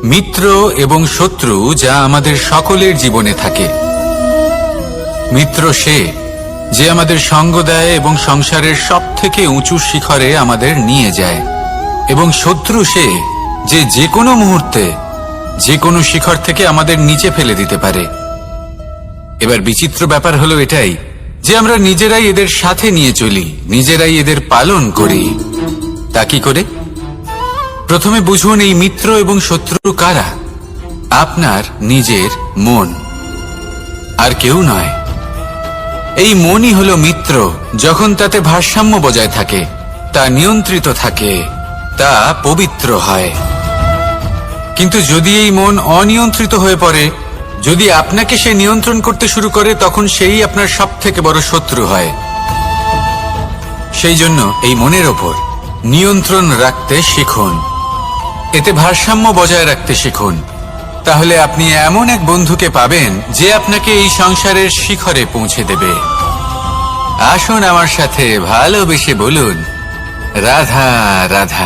মিত্র এবং শত্রু যা আমাদের সকলের জীবনে থাকে। মিত্র সে যে আমাদের সঙ্গ দেয় এবং সংসারের সবথেকে উঁচু শিখরে আমাদের নিয়ে যায়, এবং শত্রু সে যে যে কোনো মুহূর্তে যে কোনো শিখর থেকে আমাদের নিচে ফেলে দিতে পারে। এবার বিচিত্র ব্যাপার হলো এটাই যে আমরা নিজেরাই এদের সাথে নিয়ে চলি, নিজেরাই এদের পালন করি। তা কি করে? প্রথমে বুঝুন এই মিত্র এবং শত্রু কারা। আপনার নিজের মন, আর কেউ নয়। এই মনই হলো মিত্র যখন তাতে ভারসাম্য বজায় থাকে, তা নিয়ন্ত্রিত থাকে, তা পবিত্র হয়। কিন্তু যদি এই মন অনিয়ন্ত্রিত হয়ে পড়ে, যদি আপনাকে সে নিয়ন্ত্রণ করতে শুরু করে, তখন সেই আপনার সবথেকে বড় শত্রু হয়। সেই জন্য এই মনের ওপর নিয়ন্ত্রণ রাখতে শিখুন, এতে ভারসাম্য বজায় রাখতে শিখুন। তাহলে আপনি এমন এক বন্ধুকে পাবেন যে আপনাকে এই সংসারের শিখরে পৌঁছে দেবে। আসুন আমার সাথে ভালোবেসে বলুন, রাধা রাধা।